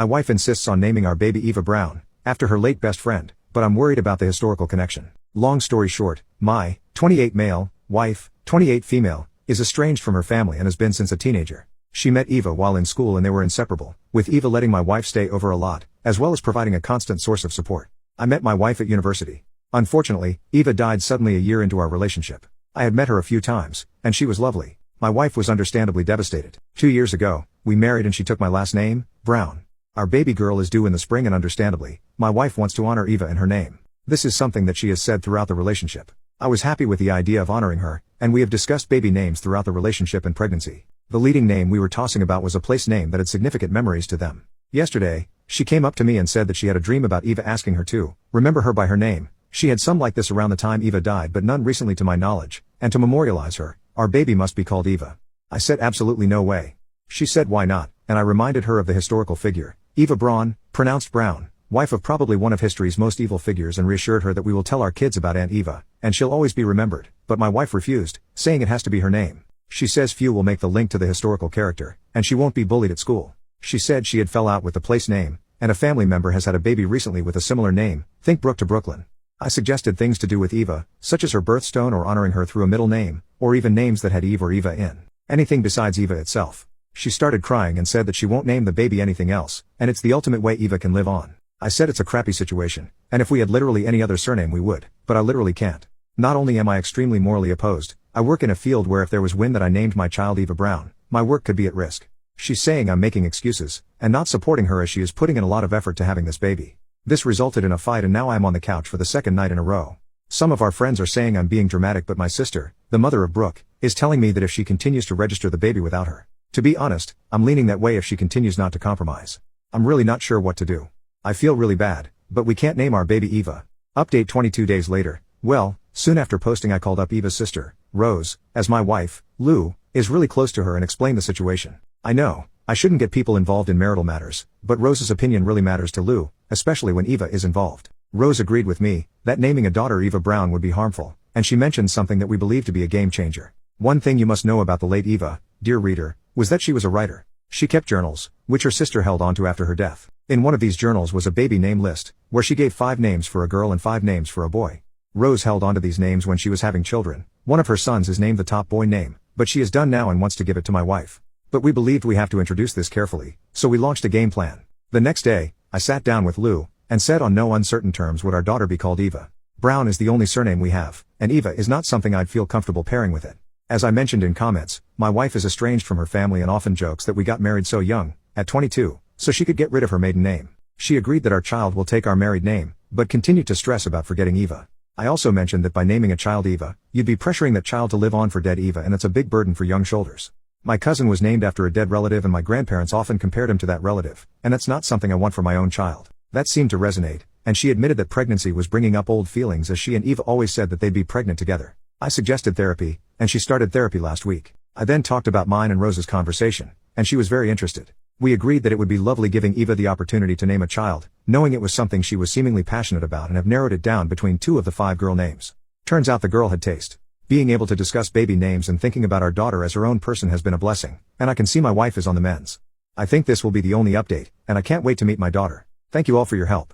My wife insists on naming our baby Eva Brown, after her late best friend, but I'm worried about the historical connection. Long story short, my 28 male, wife, 28 female, is estranged from her family and has been since a teenager. She met Eva while in school and they were inseparable, with Eva letting my wife stay over a lot, as well as providing a constant source of support. I met my wife at university. Unfortunately, Eva died suddenly a year into our relationship. I had met her a few times, and she was lovely. My wife was understandably devastated. 2 years ago, we married and she took my last name, Brown. Our baby girl is due in the spring and understandably, my wife wants to honor Eva in her name. This is something that she has said throughout the relationship. I was happy with the idea of honoring her, and we have discussed baby names throughout the relationship and pregnancy. The leading name we were tossing about was a place name that had significant memories to them. Yesterday, she came up to me and said that she had a dream about Eva asking her to remember her by her name. She had some like this around the time Eva died but none recently to my knowledge, and to memorialize her, our baby must be called Eva. I said absolutely no way. She said why not, and I reminded her of the historical figure, Eva Braun, pronounced Brown, wife of probably one of history's most evil figures, and reassured her that we will tell our kids about Aunt Eva, and she'll always be remembered, but my wife refused, saying it has to be her name. She says few will make the link to the historical character, and she won't be bullied at school. She said she had fell out with the place name, and a family member has had a baby recently with a similar name, think Brooke to Brooklyn. I suggested things to do with Eva, such as her birthstone or honoring her through a middle name, or even names that had Eve or Eva in. Anything besides Eva itself. She started crying and said that she won't name the baby anything else, and it's the ultimate way Eva can live on. I said it's a crappy situation, and if we had literally any other surname we would, but I literally can't. Not only am I extremely morally opposed, I work in a field where if there was wind that I named my child Eva Brown, my work could be at risk. She's saying I'm making excuses, and not supporting her as she is putting in a lot of effort to having this baby. This resulted in a fight and now I am on the couch for the second night in a row. Some of our friends are saying I'm being dramatic, but my sister, the mother of Brooke, is telling me that if she continues to register the baby without her. To be honest, I'm leaning that way if she continues not to compromise. I'm really not sure what to do. I feel really bad, but we can't name our baby Eva. Update 22 days later. Well, soon after posting I called up Eva's sister, Rose, as my wife, Lou, is really close to her and explained the situation. I know, I shouldn't get people involved in marital matters, but Rose's opinion really matters to Lou, especially when Eva is involved. Rose agreed with me, that naming a daughter Eva Brown would be harmful, and she mentioned something that we believe to be a game changer. One thing you must know about the late Eva, dear reader, was that she was a writer. She kept journals, which her sister held onto after her death. In one of these journals was a baby name list, where she gave 5 names for a girl and 5 names for a boy. Rose held onto these names when she was having children. One of her sons is named the top boy name, but she is done now and wants to give it to my wife. But we believed we have to introduce this carefully, so we launched a game plan. The next day, I sat down with Lou, and said on no uncertain terms would our daughter be called Eva. Brown is the only surname we have, and Eva is not something I'd feel comfortable pairing with it. As I mentioned in comments, my wife is estranged from her family and often jokes that we got married so young, at 22, so she could get rid of her maiden name. She agreed that our child will take our married name, but continued to stress about forgetting Eva. I also mentioned that by naming a child Eva, you'd be pressuring that child to live on for dead Eva, and it's a big burden for young shoulders. My cousin was named after a dead relative and my grandparents often compared him to that relative, and that's not something I want for my own child. That seemed to resonate, and she admitted that pregnancy was bringing up old feelings as she and Eva always said that they'd be pregnant together. I suggested therapy, and she started therapy last week. I then talked about mine and Rose's conversation, and she was very interested. We agreed that it would be lovely giving Eva the opportunity to name a child, knowing it was something she was seemingly passionate about, and have narrowed it down between 2 of the 5 girl names. Turns out the girl had taste. Being able to discuss baby names and thinking about our daughter as her own person has been a blessing, and I can see my wife is on the mends. I think this will be the only update, and I can't wait to meet my daughter. Thank you all for your help.